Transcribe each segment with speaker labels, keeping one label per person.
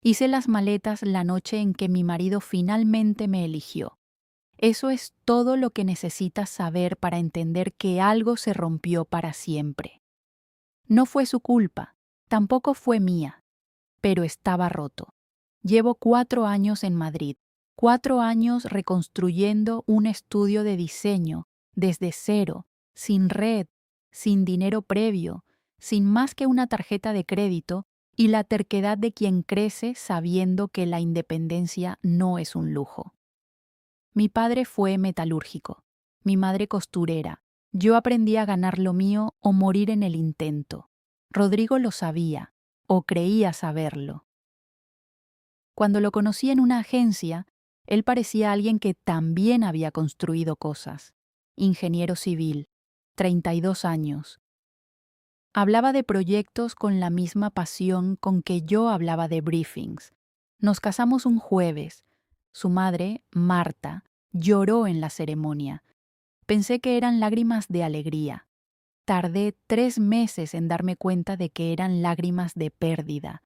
Speaker 1: Hice las maletas la noche en que mi marido finalmente me eligió. Eso es todo lo que necesitas saber para entender que algo se rompió para siempre. No fue su culpa, tampoco fue mía, pero estaba roto. Llevo 4 años en Madrid, 4 años reconstruyendo un estudio de diseño desde cero, sin red, sin dinero previo, sin más que una tarjeta de crédito y la terquedad de quien crece sabiendo que la independencia no es un lujo. Mi padre fue metalúrgico, mi madre costurera. Yo aprendí a ganar lo mío o morir en el intento. Rodrigo lo sabía, o creía saberlo. Cuando lo conocí en una agencia, él parecía alguien que también había construido cosas. Ingeniero civil, 32 años. Hablaba de proyectos con la misma pasión con que yo hablaba de briefings. Nos casamos un jueves. Su madre, Marta, lloró en la ceremonia. Pensé que eran lágrimas de alegría. Tardé 3 meses en darme cuenta de que eran lágrimas de pérdida.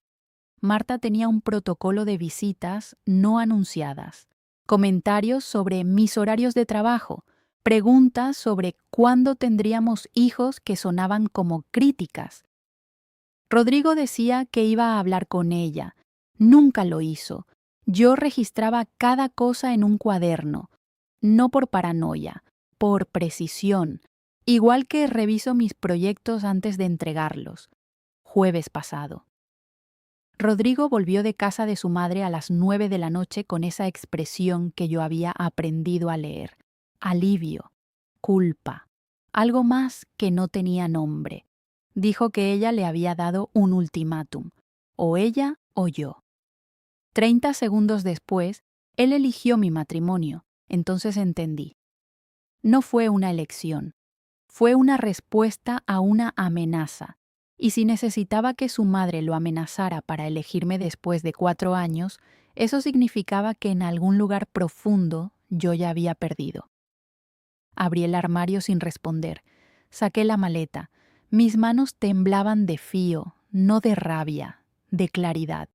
Speaker 1: Marta tenía un protocolo de visitas no anunciadas, comentarios sobre mis horarios de trabajo, preguntas sobre cuándo tendríamos hijos que sonaban como críticas. Rodrigo decía que iba a hablar con ella. Nunca lo hizo. Yo registraba cada cosa en un cuaderno, no por paranoia, por precisión, igual que reviso mis proyectos antes de entregarlos. Jueves pasado. Rodrigo volvió de casa de su madre a las 9 de la noche con esa expresión que yo había aprendido a leer. Alivio, culpa, algo más que no tenía nombre. Dijo que ella le había dado un ultimátum, o ella o yo. 30 segundos después, él eligió mi matrimonio, entonces entendí. No fue una elección, fue una respuesta a una amenaza. Y si necesitaba que su madre lo amenazara para elegirme después de 4 años, eso significaba que en algún lugar profundo yo ya había perdido. Abrí el armario sin responder. Saqué la maleta. Mis manos temblaban de fío, no de rabia, de claridad.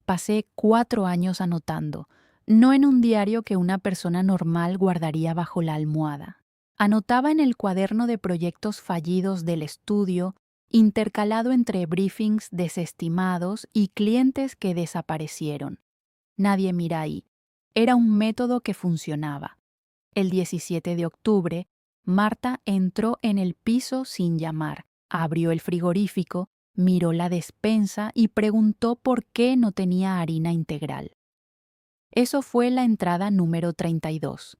Speaker 1: Pasé 4 años anotando, no en un diario que una persona normal guardaría bajo la almohada. Anotaba en el cuaderno de proyectos fallidos del estudio, intercalado entre briefings desestimados y clientes que desaparecieron. Nadie mira ahí. Era un método que funcionaba. El 17 de octubre, Marta entró en el piso sin llamar, abrió el frigorífico, miró la despensa y preguntó por qué no tenía harina integral. Eso fue la entrada número 32.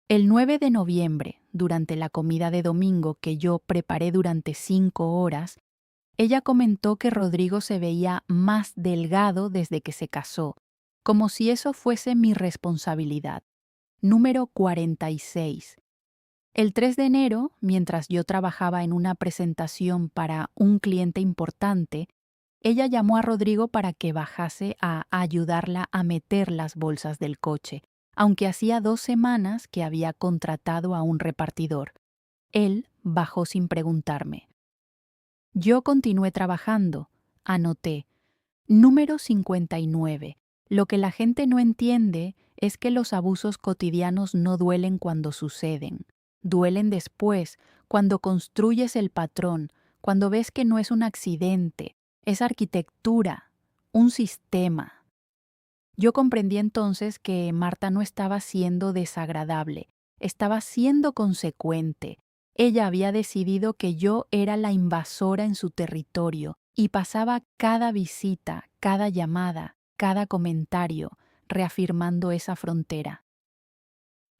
Speaker 1: El 9 de noviembre, durante la comida de domingo que yo preparé durante 5 horas, ella comentó que Rodrigo se veía más delgado desde que se casó, como si eso fuese mi responsabilidad. Número 46. El 3 de enero, mientras yo trabajaba en una presentación para un cliente importante, ella llamó a Rodrigo para que bajase a ayudarla a meter las bolsas del coche, aunque hacía 2 semanas que había contratado a un repartidor. Él bajó sin preguntarme. Yo continué trabajando. Anoté. Número 59. Lo que la gente no entiende es que los abusos cotidianos no duelen cuando suceden. Duelen después, cuando construyes el patrón, cuando ves que no es un accidente, es arquitectura, un sistema. Yo comprendí entonces que Marta no estaba siendo desagradable, estaba siendo consecuente. Ella había decidido que yo era la invasora en su territorio y pasaba cada visita, cada llamada, cada comentario, reafirmando esa frontera.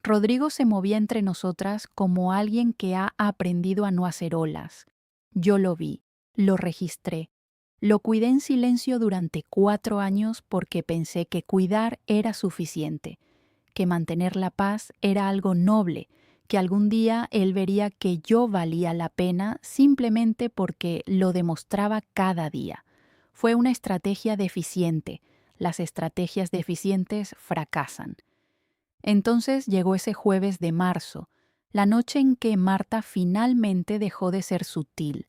Speaker 1: Rodrigo se movía entre nosotras como alguien que ha aprendido a no hacer olas. Yo lo vi, lo registré, lo cuidé en silencio durante 4 años porque pensé que cuidar era suficiente, que mantener la paz era algo noble, que algún día él vería que yo valía la pena simplemente porque lo demostraba cada día. Fue una estrategia deficiente. Las estrategias deficientes fracasan. Entonces llegó ese jueves de marzo, la noche en que Marta finalmente dejó de ser sutil.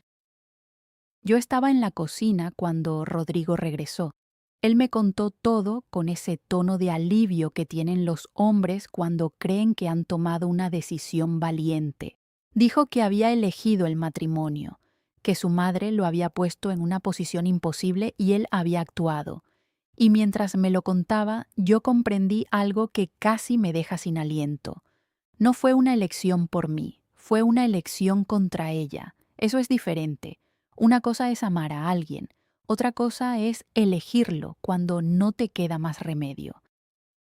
Speaker 1: Yo estaba en la cocina cuando Rodrigo regresó. Él me contó todo con ese tono de alivio que tienen los hombres cuando creen que han tomado una decisión valiente. Dijo que había elegido el matrimonio, que su madre lo había puesto en una posición imposible y él había actuado. Y mientras me lo contaba, yo comprendí algo que casi me deja sin aliento. No fue una elección por mí, fue una elección contra ella. Eso es diferente. Una cosa es amar a alguien, otra cosa es elegirlo cuando no te queda más remedio.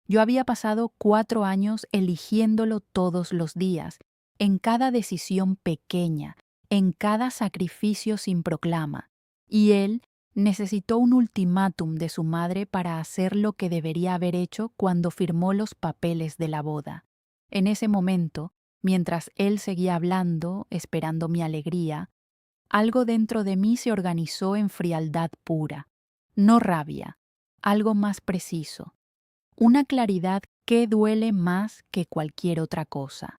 Speaker 1: Yo había pasado 4 años eligiéndolo todos los días, en cada decisión pequeña, en cada sacrificio sin proclama, y él necesitó un ultimátum de su madre para hacer lo que debería haber hecho cuando firmó los papeles de la boda. En ese momento, mientras él seguía hablando, esperando mi alegría, algo dentro de mí se organizó en frialdad pura, no rabia, algo más preciso, una claridad que duele más que cualquier otra cosa.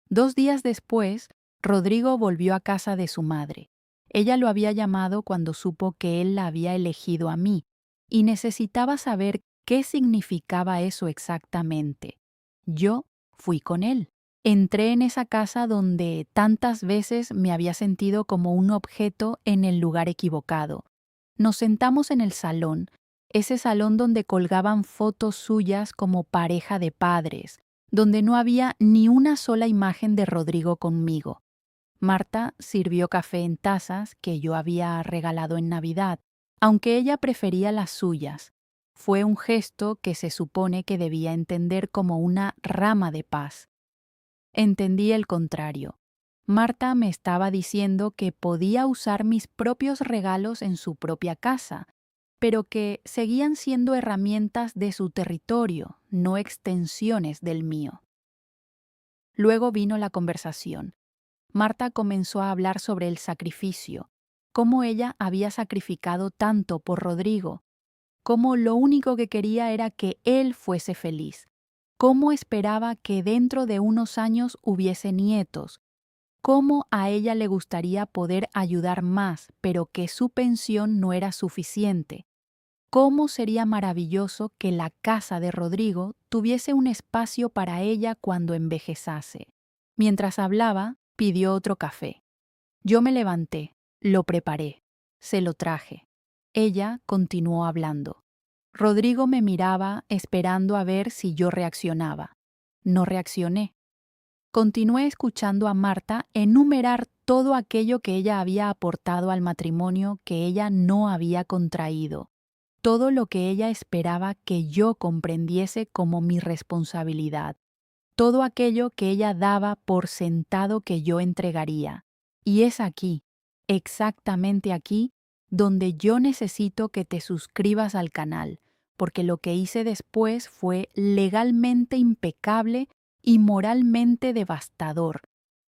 Speaker 1: 2 días después, Rodrigo volvió a casa de su madre. Ella lo había llamado cuando supo que él la había elegido a mí, y necesitaba saber qué significaba eso exactamente. Yo fui con él. Entré en esa casa donde tantas veces me había sentido como un objeto en el lugar equivocado. Nos sentamos en el salón, ese salón donde colgaban fotos suyas como pareja de padres, donde no había ni una sola imagen de Rodrigo conmigo. Marta sirvió café en tazas que yo había regalado en Navidad, aunque ella prefería las suyas. Fue un gesto que se supone que debía entender como una rama de paz. Entendí el contrario. Marta me estaba diciendo que podía usar mis propios regalos en su propia casa, pero que seguían siendo herramientas de su territorio, no extensiones del mío. Luego vino la conversación. Marta comenzó a hablar sobre el sacrificio, cómo ella había sacrificado tanto por Rodrigo, cómo lo único que quería era que él fuese feliz, cómo esperaba que dentro de unos años hubiese nietos, cómo a ella le gustaría poder ayudar más, pero que su pensión no era suficiente, cómo sería maravilloso que la casa de Rodrigo tuviese un espacio para ella cuando envejezase. Mientras hablaba, pidió otro café. Yo me levanté, lo preparé, se lo traje. Ella continuó hablando. Rodrigo me miraba esperando a ver si yo reaccionaba. No reaccioné. Continué escuchando a Marta enumerar todo aquello que ella había aportado al matrimonio que ella no había contraído, todo lo que ella esperaba que yo comprendiese como mi responsabilidad, todo aquello que ella daba por sentado que yo entregaría. Y es aquí, exactamente aquí, donde yo necesito que te suscribas al canal, porque lo que hice después fue legalmente impecable y moralmente devastador.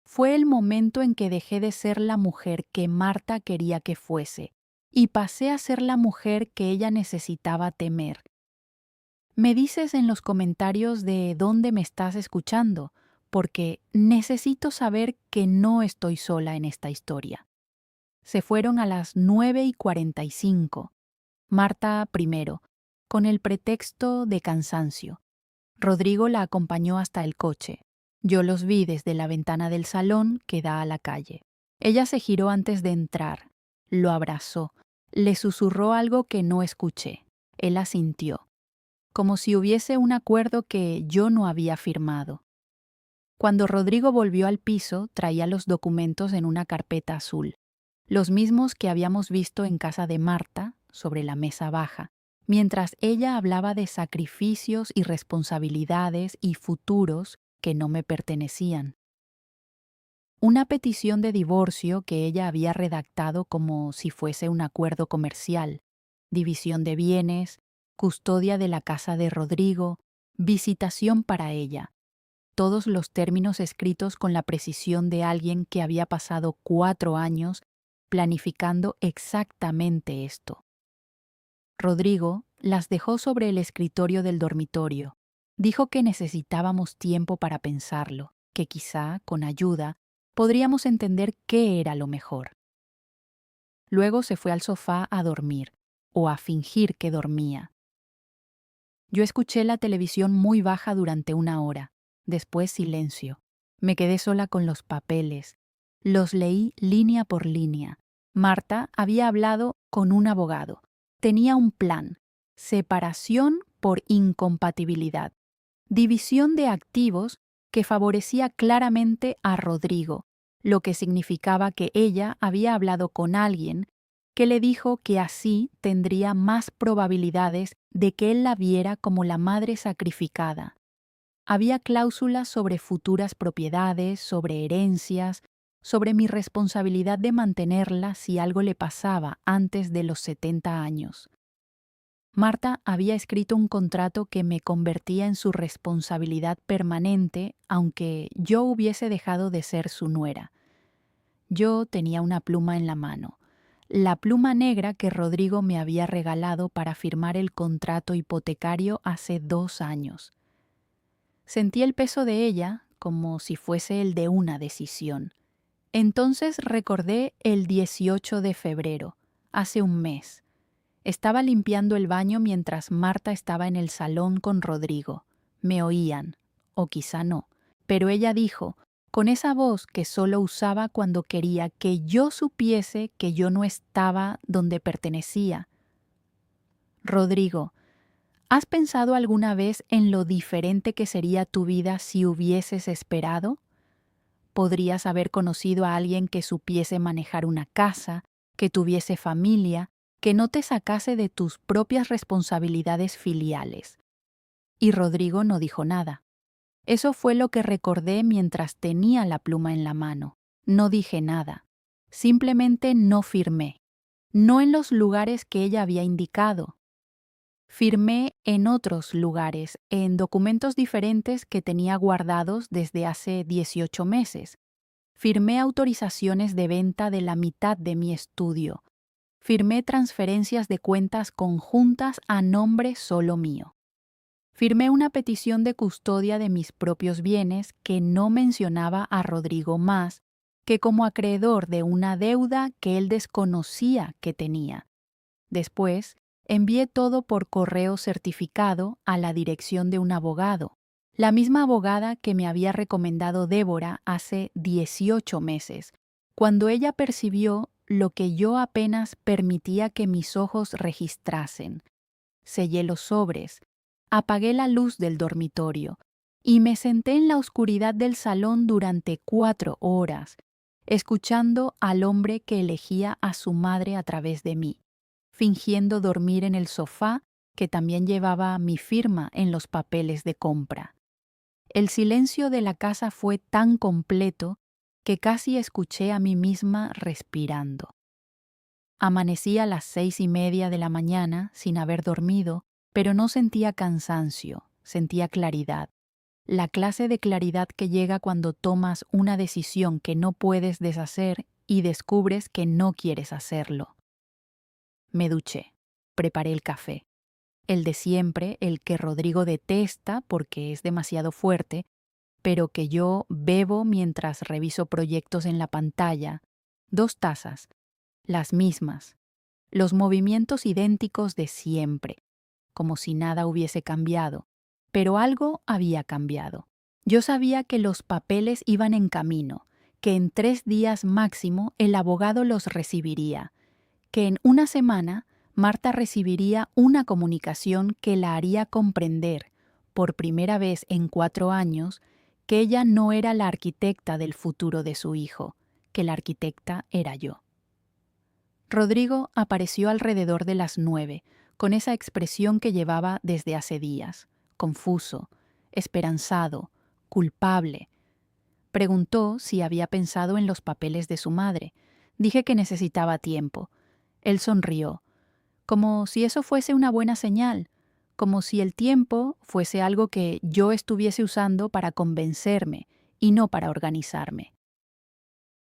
Speaker 1: Fue el momento en que dejé de ser la mujer que Marta quería que fuese, y pasé a ser la mujer que ella necesitaba temer. Me dices en los comentarios de dónde me estás escuchando, porque necesito saber que no estoy sola en esta historia. Se fueron a las 9:45. Marta primero, con el pretexto de cansancio. Rodrigo la acompañó hasta el coche. Yo los vi desde la ventana del salón que da a la calle. Ella se giró antes de entrar, lo abrazó, le susurró algo que no escuché. Él asintió, como si hubiese un acuerdo que yo no había firmado. Cuando Rodrigo volvió al piso, traía los documentos en una carpeta azul, los mismos que habíamos visto en casa de Marta, sobre la mesa baja, mientras ella hablaba de sacrificios y responsabilidades y futuros que no me pertenecían. Una petición de divorcio que ella había redactado como si fuese un acuerdo comercial, división de bienes, custodia de la casa de Rodrigo, visitación para ella, todos los términos escritos con la precisión de alguien que había pasado 4 años planificando exactamente esto. Rodrigo las dejó sobre el escritorio del dormitorio. Dijo que necesitábamos tiempo para pensarlo, que quizá, con ayuda, podríamos entender qué era lo mejor. Luego se fue al sofá a dormir, o a fingir que dormía. Yo escuché la televisión muy baja durante 1 hora. Después silencio. Me quedé sola con los papeles. Los leí línea por línea. Marta había hablado con un abogado. Tenía un plan. Separación por incompatibilidad. División de activos que favorecía claramente a Rodrigo, lo que significaba que ella había hablado con alguien que le dijo que así tendría más probabilidades de que él la viera como la madre sacrificada. Había cláusulas sobre futuras propiedades, sobre herencias, sobre mi responsabilidad de mantenerla si algo le pasaba antes de los 70 años. Marta había escrito un contrato que me convertía en su responsabilidad permanente, aunque yo hubiese dejado de ser su nuera. Yo tenía una pluma en la mano, la pluma negra que Rodrigo me había regalado para firmar el contrato hipotecario hace 2 años. Sentí el peso de ella como si fuese el de una decisión. Entonces recordé el 18 de febrero, hace un mes. Estaba limpiando el baño mientras Marta estaba en el salón con Rodrigo. Me oían, o quizá no, pero ella dijo, con esa voz que solo usaba cuando quería que yo supiese que yo no estaba donde pertenecía: Rodrigo, ¿has pensado alguna vez en lo diferente que sería tu vida si hubieses esperado? Podrías haber conocido a alguien que supiese manejar una casa, que tuviese familia, que no te sacase de tus propias responsabilidades filiales. Y Rodrigo no dijo nada. Eso fue lo que recordé mientras tenía la pluma en la mano. No dije nada. Simplemente no firmé. No en los lugares que ella había indicado. Firmé en otros lugares, en documentos diferentes que tenía guardados desde hace 18 meses. Firmé autorizaciones de venta de la mitad de mi estudio. Firmé transferencias de cuentas conjuntas a nombre solo mío. Firmé una petición de custodia de mis propios bienes que no mencionaba a Rodrigo más que como acreedor de una deuda que él desconocía que tenía. Después, envié todo por correo certificado a la dirección de un abogado, la misma abogada que me había recomendado Débora hace 18 meses, cuando ella percibió lo que yo apenas permitía que mis ojos registrasen. Sellé los sobres, apagué la luz del dormitorio y me senté en la oscuridad del salón durante 4 horas, escuchando al hombre que elegía a su madre a través de mí, fingiendo dormir en el sofá que también llevaba mi firma en los papeles de compra. El silencio de la casa fue tan completo que casi escuché a mí misma respirando. Amanecí a las 6:30 de la mañana sin haber dormido, pero no sentía cansancio, sentía claridad. La clase de claridad que llega cuando tomas una decisión que no puedes deshacer y descubres que no quieres hacerlo. Me duché, preparé el café. El de siempre, el que Rodrigo detesta porque es demasiado fuerte, pero que yo bebo mientras reviso proyectos en la pantalla. 2 tazas, las mismas, los movimientos idénticos de siempre, como si nada hubiese cambiado, pero algo había cambiado. Yo sabía que los papeles iban en camino, que en 3 días máximo el abogado los recibiría, que en una semana Marta recibiría una comunicación que la haría comprender, por primera vez en 4 años, que ella no era la arquitecta del futuro de su hijo, que la arquitecta era yo. Rodrigo apareció alrededor de las 9, con esa expresión que llevaba desde hace días, confuso, esperanzado, culpable. Preguntó si había pensado en los papeles de su madre. Dije que necesitaba tiempo. Él sonrió, como si eso fuese una buena señal, como si el tiempo fuese algo que yo estuviese usando para convencerme y no para organizarme.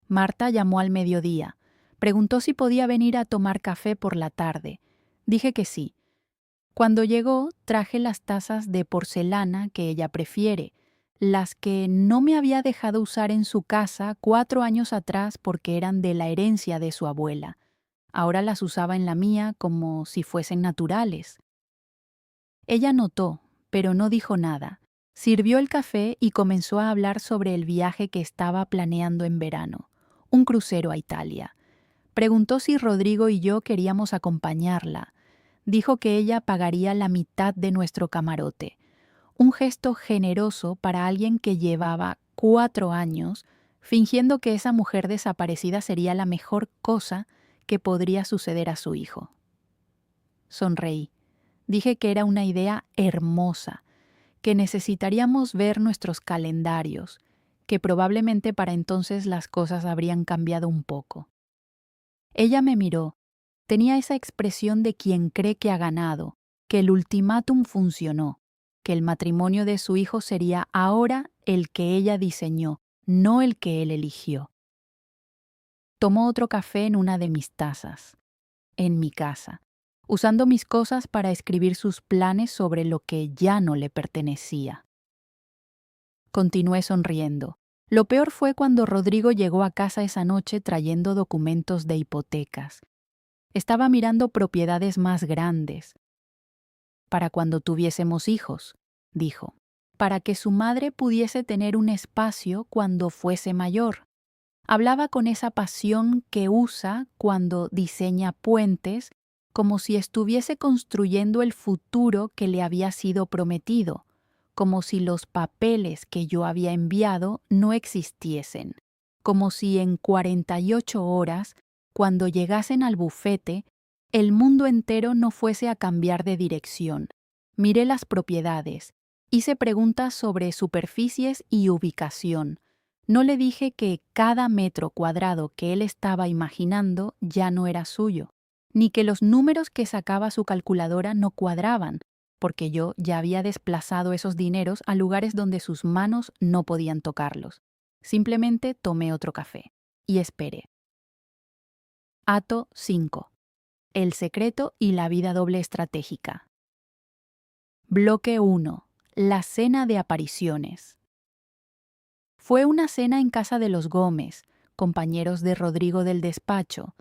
Speaker 1: Marta llamó al mediodía. Preguntó si podía venir a tomar café por la tarde. Dije que sí. Cuando llegó, traje las tazas de porcelana que ella prefiere, las que no me había dejado usar en su casa 4 años atrás porque eran de la herencia de su abuela. Ahora las usaba en la mía como si fuesen naturales. Ella notó, pero no dijo nada. Sirvió el café y comenzó a hablar sobre el viaje que estaba planeando en verano, un crucero a Italia. Preguntó si Rodrigo y yo queríamos acompañarla. Dijo que ella pagaría la mitad de nuestro camarote, un gesto generoso para alguien que llevaba 4 años fingiendo que esa mujer desaparecida sería la mejor cosa que podría suceder a su hijo. Sonreí. Dije que era una idea hermosa, que necesitaríamos ver nuestros calendarios, que probablemente para entonces las cosas habrían cambiado un poco. Ella me miró. Tenía esa expresión de quien cree que ha ganado, que el ultimátum funcionó, que el matrimonio de su hijo sería ahora el que ella diseñó, no el que él eligió. Tomó otro café en una de mis tazas, en mi casa, usando mis cosas para escribir sus planes sobre lo que ya no le pertenecía. Continué sonriendo. Lo peor fue cuando Rodrigo llegó a casa esa noche trayendo documentos de hipotecas. Estaba mirando propiedades más grandes. Para cuando tuviésemos hijos, dijo, para que su madre pudiese tener un espacio cuando fuese mayor. Hablaba con esa pasión que usa cuando diseña puentes, como si estuviese construyendo el futuro que le había sido prometido, como si los papeles que yo había enviado no existiesen, como si en 48 horas, cuando llegasen al bufete, el mundo entero no fuese a cambiar de dirección. Miré las propiedades, hice preguntas sobre superficies y ubicación. No le dije que cada metro cuadrado que él estaba imaginando ya no era suyo, ni que los números que sacaba su calculadora no cuadraban, porque yo ya había desplazado esos dineros a lugares donde sus manos no podían tocarlos. Simplemente tomé otro café y esperé. Ato 5. El secreto y la vida doble estratégica. Bloque 1. La cena de apariciones. Fue una cena en casa de los Gómez, compañeros de Rodrigo del despacho.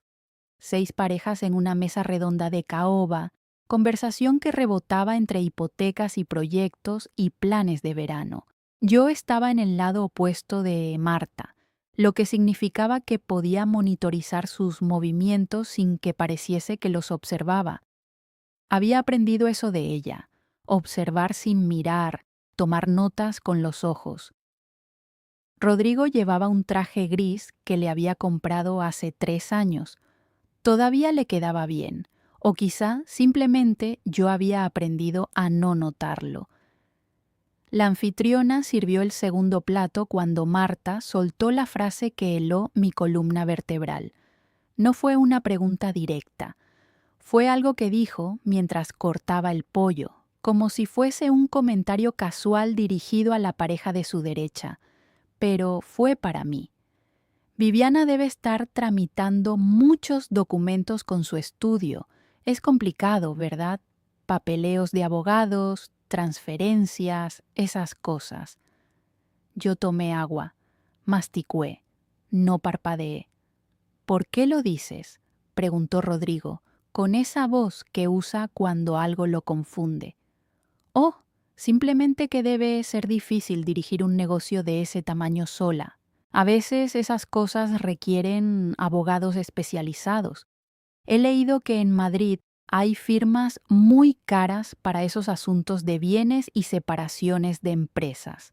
Speaker 1: 6 parejas en una mesa redonda de caoba, conversación que rebotaba entre hipotecas y proyectos y planes de verano. Yo estaba en el lado opuesto de Marta, lo que significaba que podía monitorizar sus movimientos sin que pareciese que los observaba. Había aprendido eso de ella, observar sin mirar, tomar notas con los ojos. Rodrigo llevaba un traje gris que le había comprado hace 3 años. Todavía le quedaba bien, o quizá simplemente yo había aprendido a no notarlo. La anfitriona sirvió el segundo plato cuando Marta soltó la frase que heló mi columna vertebral. No fue una pregunta directa. Fue algo que dijo mientras cortaba el pollo, como si fuese un comentario casual dirigido a la pareja de su derecha, pero fue para mí. Viviana debe estar tramitando muchos documentos con su estudio. Es complicado, ¿verdad? Papeleos de abogados, transferencias, esas cosas. Yo tomé agua, masticué, no parpadeé. ¿Por qué lo dices?, preguntó Rodrigo, con esa voz que usa cuando algo lo confunde. Oh, simplemente que debe ser difícil dirigir un negocio de ese tamaño sola. A veces esas cosas requieren abogados especializados. He leído que en Madrid hay firmas muy caras para esos asuntos de bienes y separaciones de empresas.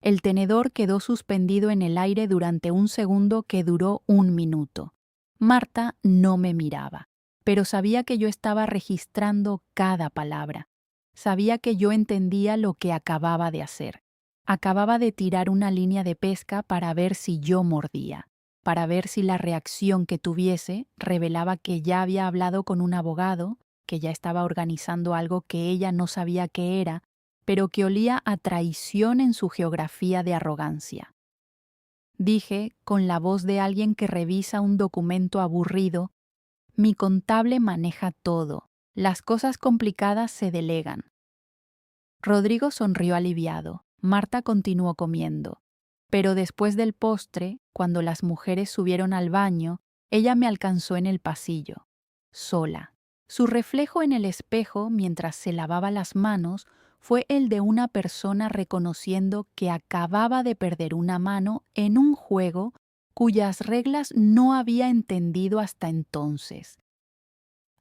Speaker 1: El tenedor quedó suspendido en el aire durante un segundo que duró 1 minuto. Marta no me miraba, pero sabía que yo estaba registrando cada palabra. Sabía que yo entendía lo que acababa de hacer. Acababa de tirar una línea de pesca para ver si yo mordía, para ver si la reacción que tuviese revelaba que ya había hablado con un abogado, que ya estaba organizando algo que ella no sabía qué era, pero que olía a traición en su geografía de arrogancia. Dije, con la voz de alguien que revisa un documento aburrido, mi contable maneja todo, las cosas complicadas se delegan. Rodrigo sonrió aliviado. Marta continuó comiendo. Pero después del postre, cuando las mujeres subieron al baño, Ella me alcanzó en el pasillo, sola. Su reflejo en el espejo mientras se lavaba las manos fue el de una persona reconociendo que acababa de perder una mano en un juego cuyas reglas no había entendido hasta entonces.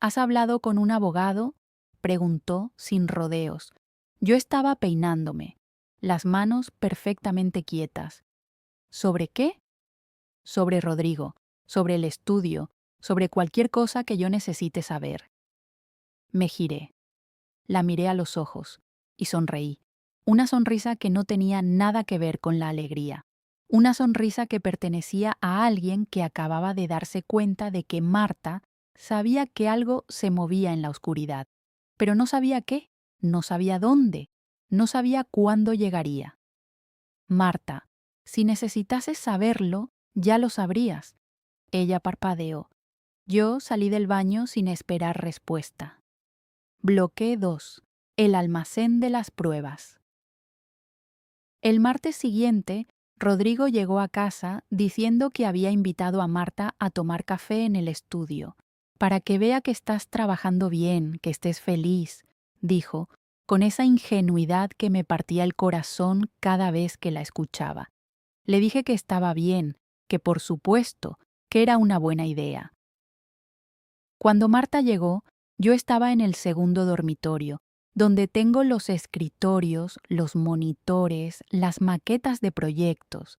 Speaker 1: ¿Has hablado con un abogado?, preguntó sin rodeos. Yo estaba peinándome, las manos perfectamente quietas. ¿Sobre qué? Sobre Rodrigo, sobre el estudio, sobre cualquier cosa que yo necesite saber. Me giré. La miré a los ojos y sonreí. Una sonrisa que no tenía nada que ver con la alegría. Una sonrisa que pertenecía a alguien que acababa de darse cuenta de que Marta sabía que algo se movía en la oscuridad, pero no sabía qué, no sabía dónde, no sabía cuándo llegaría. Marta, si necesitases saberlo, ya lo sabrías. Ella parpadeó. Yo salí del baño sin esperar respuesta. Bloque 2. El almacén de las pruebas. El martes siguiente, Rodrigo llegó a casa diciendo que había invitado a Marta a tomar café en el estudio. Para que vea que estás trabajando bien, que estés feliz, dijo, con esa ingenuidad que me partía el corazón cada vez que la escuchaba. Le dije que estaba bien, que por supuesto, que era una buena idea. Cuando Marta llegó, yo estaba en el segundo dormitorio, donde tengo los escritorios, los monitores, las maquetas de proyectos.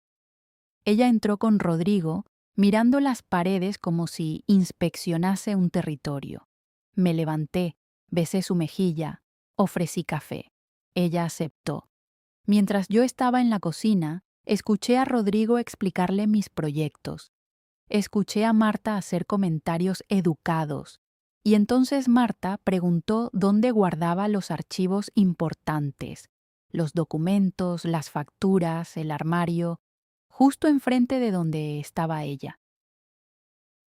Speaker 1: Ella entró con Rodrigo, mirando las paredes como si inspeccionase un territorio. Me levanté, besé su mejilla, ofrecí café. Ella aceptó. Mientras yo estaba en la cocina, escuché a Rodrigo explicarle mis proyectos. Escuché a Marta hacer comentarios educados, y entonces Marta preguntó dónde guardaba los archivos importantes, los documentos, las facturas, el armario, justo enfrente de donde estaba ella.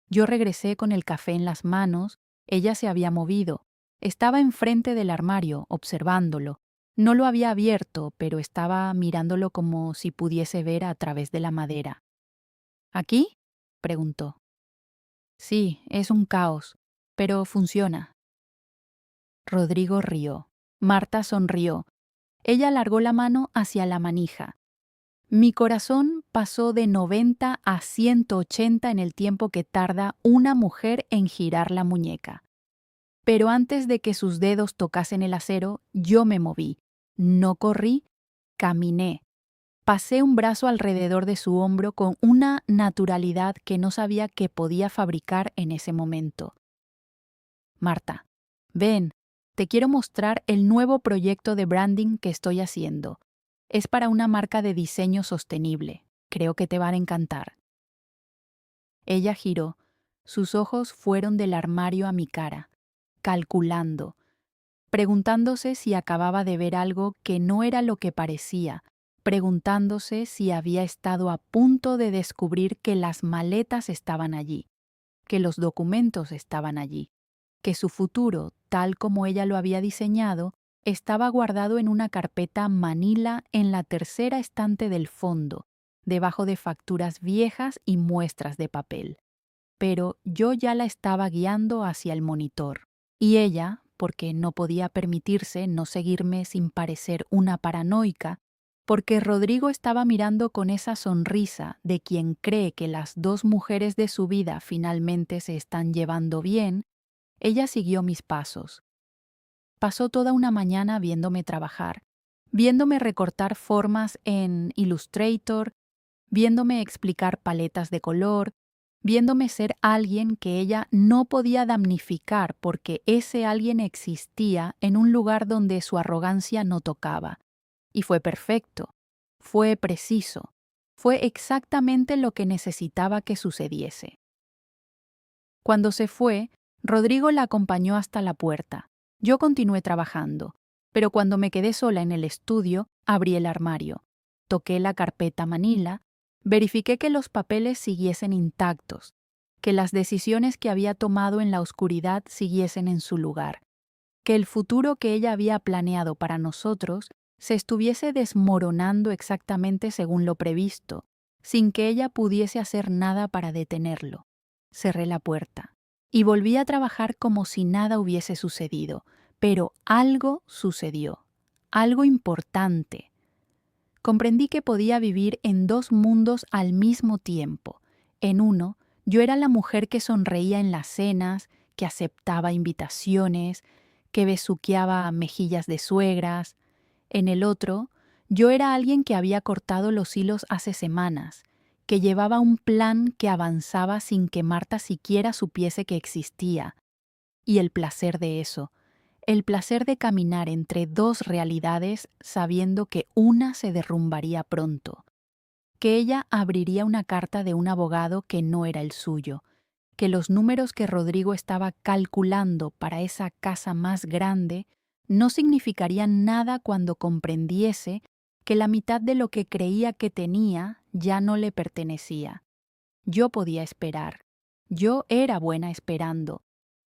Speaker 1: Yo regresé con el café en las manos, ella se había movido, estaba enfrente del armario, observándolo. No lo había abierto, pero estaba mirándolo como si pudiese ver a través de la madera. ¿Aquí?, preguntó. Sí, es un caos, pero funciona. Rodrigo rió. Marta sonrió. Ella alargó la mano hacia la manija. Mi corazón pasó de 90 a 180 en el tiempo que tarda una mujer en girar la muñeca. Pero antes de que sus dedos tocasen el acero, yo me moví. No corrí, caminé. Pasé un brazo alrededor de su hombro con una naturalidad que no sabía que podía fabricar en ese momento. Marta, ven, te quiero mostrar el nuevo proyecto de branding que estoy haciendo. Es para una marca de diseño sostenible. Creo que te van a encantar. Ella giró. Sus ojos fueron del armario a mi cara, calculando, preguntándose si acababa de ver algo que no era lo que parecía, preguntándose si había estado a punto de descubrir que las maletas estaban allí, que los documentos estaban allí, que su futuro, tal como ella lo había diseñado, estaba guardado en una carpeta manila en la tercera estante del fondo, debajo de facturas viejas y muestras de papel. Pero yo ya la estaba guiando hacia el monitor, y ella, porque no podía permitirse no seguirme sin parecer una paranoica, porque Rodrigo estaba mirando con esa sonrisa de quien cree que las dos mujeres de su vida finalmente se están llevando bien, ella siguió mis pasos. Pasó toda una mañana viéndome trabajar, viéndome recortar formas en Illustrator, viéndome explicar paletas de color, viéndome ser alguien que ella no podía damnificar porque ese alguien existía en un lugar donde su arrogancia no tocaba. Y fue perfecto, fue preciso, fue exactamente lo que necesitaba que sucediese. Cuando se fue, Rodrigo la acompañó hasta la puerta. Yo continué trabajando, pero cuando me quedé sola en el estudio, abrí el armario, toqué la carpeta manila, verifiqué que los papeles siguiesen intactos, que las decisiones que había tomado en la oscuridad siguiesen en su lugar, que el futuro que ella había planeado para nosotros se estuviese desmoronando exactamente según lo previsto, sin que ella pudiese hacer nada para detenerlo. Cerré la puerta y volví a trabajar como si nada hubiese sucedido, pero algo sucedió, algo importante. Comprendí que podía vivir en dos mundos al mismo tiempo. En uno, yo era la mujer que sonreía en las cenas, que aceptaba invitaciones, que besuqueaba mejillas de suegras. En el otro, yo era alguien que había cortado los hilos hace semanas, que llevaba un plan que avanzaba sin que Marta siquiera supiese que existía. Y el placer de eso, el placer de caminar entre dos realidades sabiendo que una se derrumbaría pronto, que ella abriría una carta de un abogado que no era el suyo, que los números que Rodrigo estaba calculando para esa casa más grande no significarían nada cuando comprendiese que la mitad de lo que creía que tenía ya no le pertenecía. Yo podía esperar. Yo era buena esperando.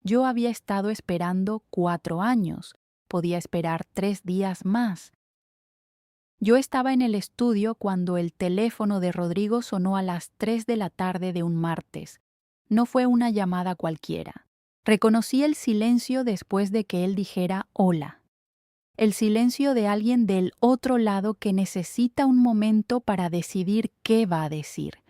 Speaker 1: Yo había estado esperando 4 años. Podía esperar 3 días más. Yo estaba en el estudio cuando el teléfono de Rodrigo sonó a las 3 de la tarde de un martes. No fue una llamada cualquiera. Reconocí el silencio después de que él dijera hola. El silencio de alguien del otro lado que necesita un momento para decidir qué va a decir.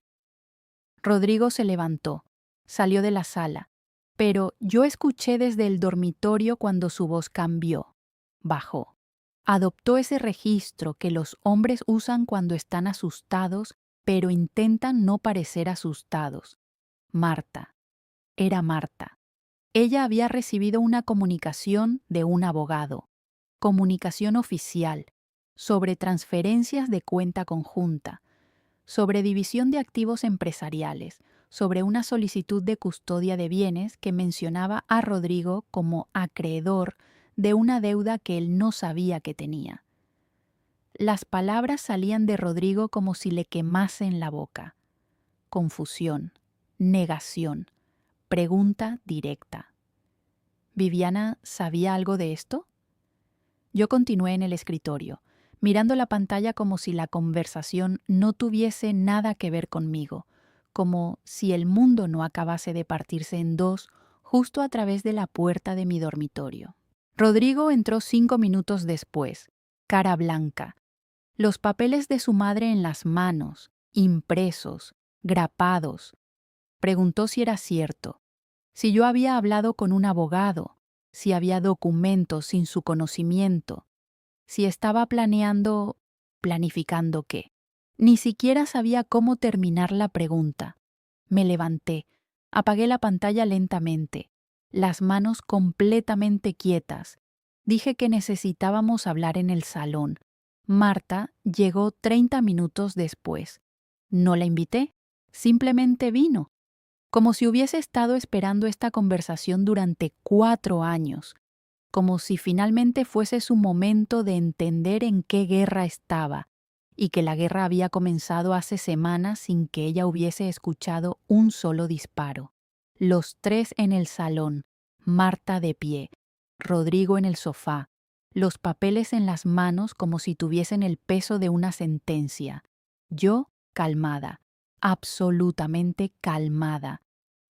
Speaker 1: Rodrigo se levantó, salió de la sala, pero yo escuché desde el dormitorio cuando su voz cambió. Bajó. Adoptó ese registro que los hombres usan cuando están asustados, pero intentan no parecer asustados. Marta. Era Marta. Ella había recibido una comunicación de un abogado, comunicación oficial, sobre transferencias de cuenta conjunta, sobre división de activos empresariales, sobre una solicitud de custodia de bienes que mencionaba a Rodrigo como acreedor de una deuda que él no sabía que tenía. Las palabras salían de Rodrigo como si le quemasen la boca. Confusión, negación, pregunta directa. ¿Viviana sabía algo de esto? Yo continué en el escritorio, mirando la pantalla como si la conversación no tuviese nada que ver conmigo, como si el mundo no acabase de partirse en dos justo a través de la puerta de mi dormitorio. Rodrigo entró 5 minutos después, cara blanca, los papeles de su madre en las manos, impresos, grapados. Preguntó si era cierto, si yo había hablado con un abogado, si había documentos sin su conocimiento, si estaba planificando qué. Ni siquiera sabía cómo terminar la pregunta. Me levanté, apagué la pantalla lentamente, las manos completamente quietas. Dije que necesitábamos hablar en el salón. Marta llegó 30 minutos después. No la invité, simplemente vino, como si hubiese estado esperando esta conversación durante 4 años, como si finalmente fuese su momento de entender en qué guerra estaba, y que la guerra había comenzado hace semanas sin que ella hubiese escuchado un solo disparo. Los tres en el salón, Marta de pie, Rodrigo en el sofá, los papeles en las manos como si tuviesen el peso de una sentencia. Yo, calmada, absolutamente calmada,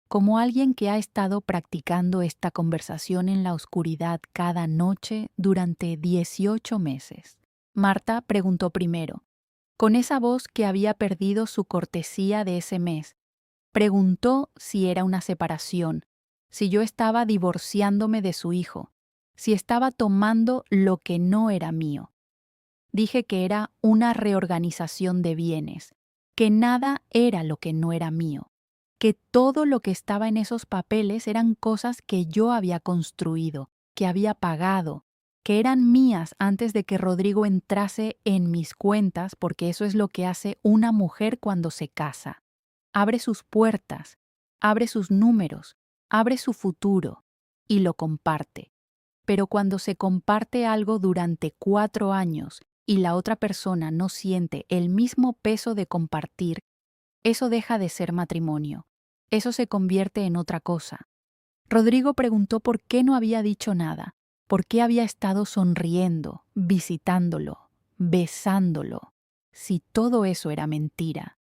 Speaker 1: como alguien que ha estado practicando esta conversación en la oscuridad cada noche durante 18 meses. Marta preguntó primero, con esa voz que había perdido su cortesía de ese mes. Preguntó si era una separación, si yo estaba divorciándome de su hijo, si estaba tomando lo que no era mío. Dije que era una reorganización de bienes, que nada era lo que no era mío, que todo lo que estaba en esos papeles eran cosas que yo había construido, que había pagado, que eran mías antes de que Rodrigo entrase en mis cuentas, porque eso es lo que hace una mujer cuando se casa. Abre sus puertas, abre sus números, abre su futuro y lo comparte. Pero cuando se comparte algo durante 4 años y la otra persona no siente el mismo peso de compartir, eso deja de ser matrimonio. Eso se convierte en otra cosa. Rodrigo preguntó por qué no había dicho nada, por qué había estado sonriendo, visitándolo, besándolo, si todo eso era mentira.